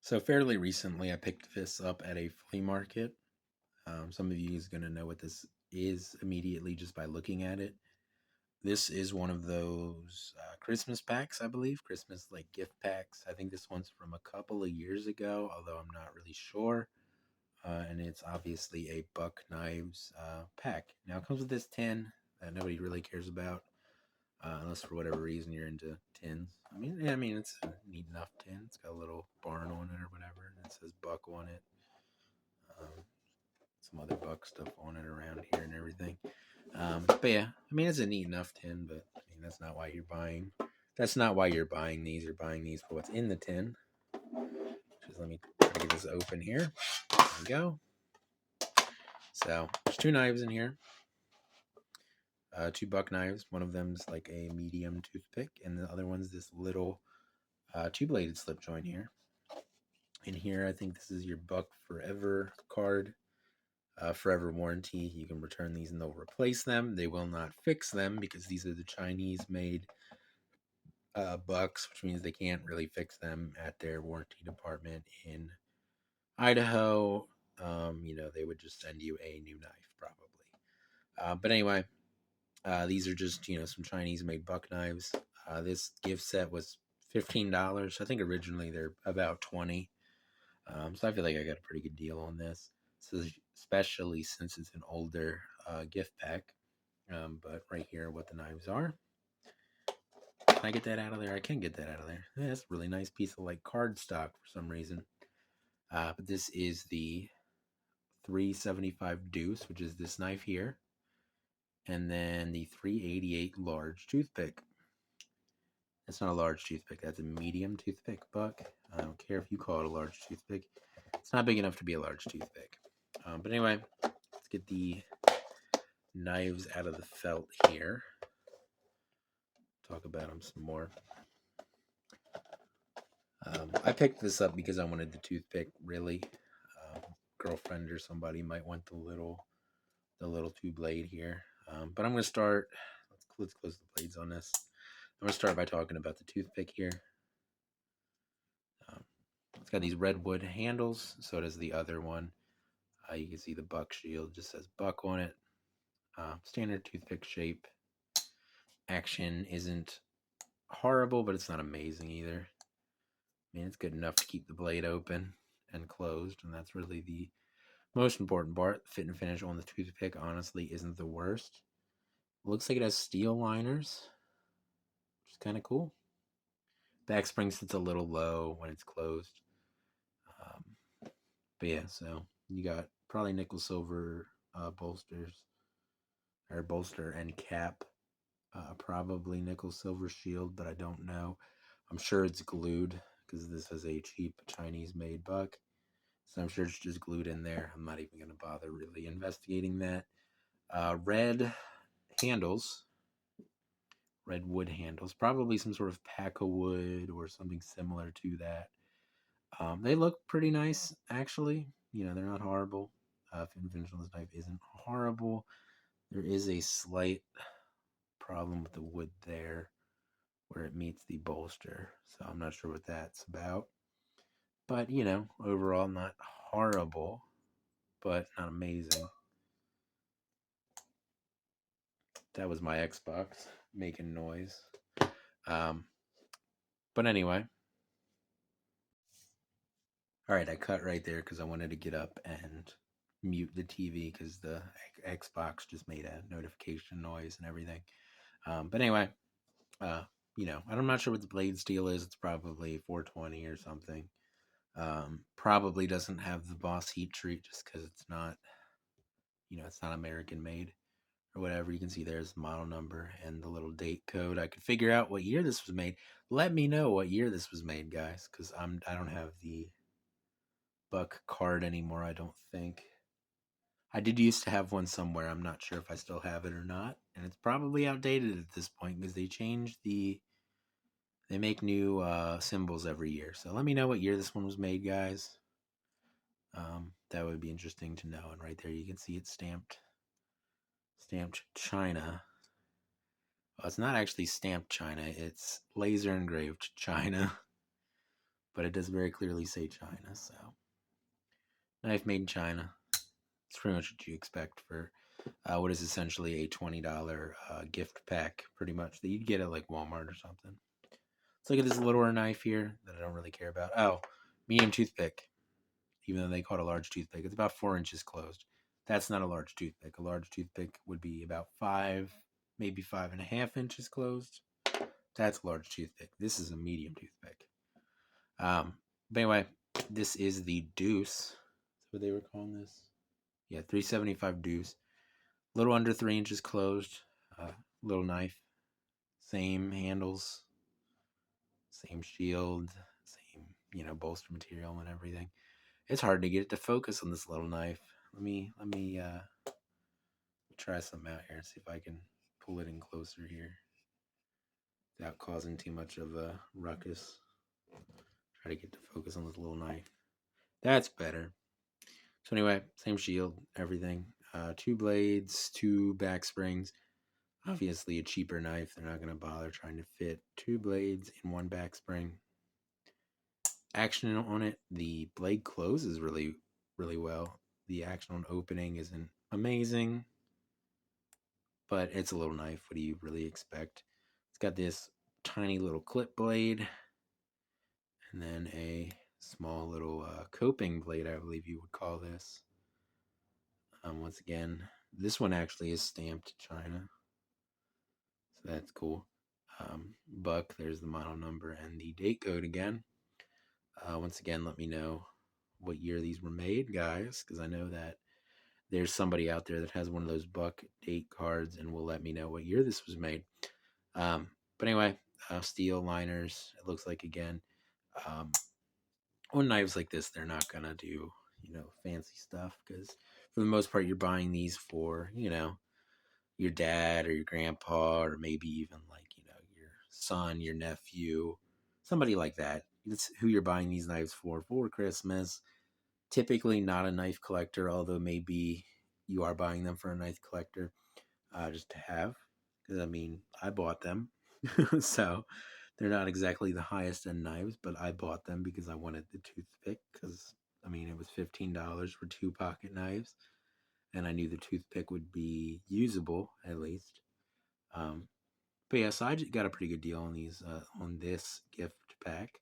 So fairly recently, I picked this up at a flea market. Some of you is going to know what this is immediately just by looking at it. This is one of those Christmas packs, I believe, Christmas like gift packs. I think this one's from a couple of years ago, although I'm not really sure. And it's obviously a Buck Knives pack. Now it comes with this tin that nobody really cares about, unless for whatever reason you're into tins. I mean, it's a neat enough tin. It's got a little barn on it or whatever, and it says Buck on it. Um, some other Buck stuff on it around here and everything. But yeah, I mean, it's a neat enough tin, but I mean, that's not why you're buying. That's not why you're buying these. You're buying these for what's in the tin. Just let me try to get this open here. There we go. So there's two knives in here. Two Buck knives. One of them's like a medium toothpick, and the other one's this little two-bladed slip joint here. In here, I think this is your Buck Forever card. Forever warranty. You can return these and they'll replace them. They will not fix them because these are the Chinese-made Bucks, which means they can't really fix them at their warranty department in Idaho. They would just send you a new knife probably. But anyway, these are just some Chinese-made Buck knives. This gift set was $15. I think originally they're about 20. So I feel like I got a pretty good deal on this. So especially since it's an older gift pack. But right here, what the knives are. Can I get that out of there? I can get that out of there. Yeah, that's a really nice piece of like cardstock for some reason. But this is the 375 deuce, which is this knife here. And then the 388 large toothpick. That's not a large toothpick. That's a medium toothpick, Buck. I don't care if you call it a large toothpick. It's not big enough to be a large toothpick. But anyway, let's get the knives out of the felt here. Talk about them some more. I picked this up because I wanted the toothpick. Really, girlfriend or somebody might want the little two blade here. But I'm gonna start. Let's close the blades on this. I'm gonna start by talking about the toothpick here. It's got these redwood handles. So does the other one. You can see the Buck shield just says Buck on it. Standard toothpick shape. Action isn't horrible, but it's not amazing either. I mean, it's good enough to keep the blade open and closed, and that's really the most important part. Fit and finish on the toothpick, honestly, isn't the worst. Looks like it has steel liners, which is kind of cool. Back spring sits a little low when it's closed. Um, but yeah, so you got probably nickel silver bolsters, or bolster and cap. Probably nickel silver shield, but I don't know. I'm sure it's glued because this is a cheap Chinese made Buck. So I'm sure it's just glued in there. I'm not even going to bother really investigating that. Red handles, red wood handles, probably some sort of pack of wood or something similar to that. They look pretty nice, actually. They're not horrible. Finish on this knife isn't horrible. There is a slight problem with the wood there where it meets the bolster. So I'm not sure what that's about. But, overall, not horrible, but not amazing. That was my Xbox making noise. Um, but anyway. All right, I cut right there because I wanted to get up and mute the TV because the Xbox just made a notification noise and everything. But anyway, uh, I'm not sure what the blade steel is. It's probably 420 or something. Probably doesn't have the Boss heat treat just because it's not, it's not American made or whatever. You can see there's the model number and the little date code. I could figure out what year this was made. Let me know what year this was made, guys, because I don't have the Buck card anymore. I don't think. I did used to have one somewhere. I'm not sure if I still have it or not, and it's probably outdated at this point because they make new symbols every year. So let me know what year this one was made, guys. That would be interesting to know. And right there, you can see it's stamped China. Well, it's not actually stamped China. It's laser engraved China. but it does very clearly say China. So, knife made in China. It's pretty much what you expect for what is essentially a $20 gift pack, pretty much, that you'd get at like Walmart or something. Let's look at this littler knife here that I don't really care about. Oh, medium toothpick. Even though they call it a large toothpick, it's about 4 inches closed. That's not a large toothpick. A large toothpick would be about 5, maybe 5.5 inches closed. That's a large toothpick. This is a medium toothpick. But anyway, this is the Deuce. That's what they were calling this. Yeah, 375 Deuce. A little under 3 inches closed. Little knife. Same handles. Same shield. Same, bolster material and everything. It's hard to get it to focus on this little knife. Let me try something out here and see if I can pull it in closer here without causing too much of a ruckus. Try to get to focus on this little knife. That's better. So anyway, same shield, everything. 2 blades, 2 back springs. Obviously a cheaper knife. They're not going to bother trying to fit 2 blades in 1 back spring. Action on it, the blade closes really, really well. The action on opening isn't amazing, but it's a little knife. What do you really expect? It's got this tiny little clip blade and then a small little coping blade, I believe you would call this. Once again, this one actually is stamped China, so that's cool. Buck, there's the model number and the date code again. Once again, let me know what year these were made, guys, because I know that there's somebody out there that has one of those Buck date cards and will let me know what year this was made. But anyway, steel liners, it looks like again. On knives like this, they're not going to do, fancy stuff because for the most part, you're buying these for, your dad or your grandpa or maybe even like, your son, your nephew, somebody like that. It's who you're buying these knives for Christmas. Typically not a knife collector, although maybe you are buying them for a knife collector just to have. Because, I bought them. So they're not exactly the highest end knives, but I bought them because I wanted the toothpick. Because, it was $15 for 2 pocket knives. And I knew the toothpick would be usable, at least. But yeah, so I got a pretty good deal on these, on this gift pack.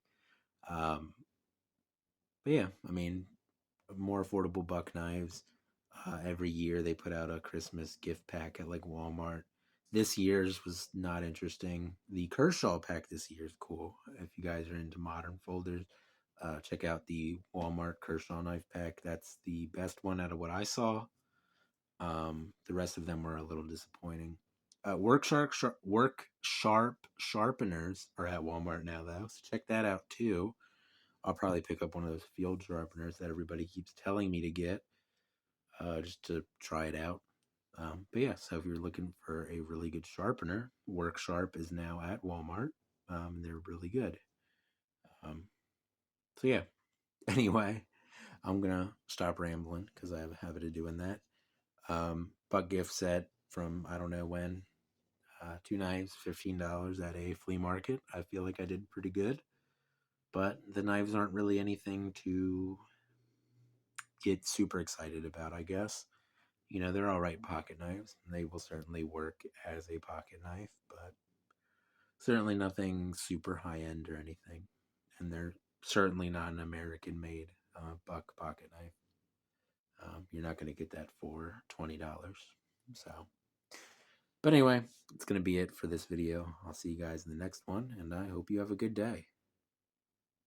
But yeah, more affordable buck knives. Every year they put out a Christmas gift pack at like Walmart. This year's was not interesting. The Kershaw pack this year is cool. If you guys are into modern folders, check out the Walmart Kershaw knife pack. That's the best one out of what I saw. The rest of them were a little disappointing. Work Sharp sharpeners are at Walmart now, though, so check that out too. I'll probably pick up one of those field sharpeners that everybody keeps telling me to get, just to try it out. But yeah, so if you're looking for a really good sharpener, Work Sharp is now at Walmart, and they're really good. Um, so yeah, anyway, I'm gonna stop rambling because I have a habit of doing that. Buck gift set from I don't know when. 2 knives, $15 at a flea market. I feel like I did pretty good, but the knives aren't really anything to get super excited about, I guess. They're all right pocket knives, and they will certainly work as a pocket knife, but certainly nothing super high end or anything. And they're certainly not an American made buck pocket knife. You're not going to get that for $20. So, but anyway, it's going to be it for this video. I'll see you guys in the next one, and I hope you have a good day.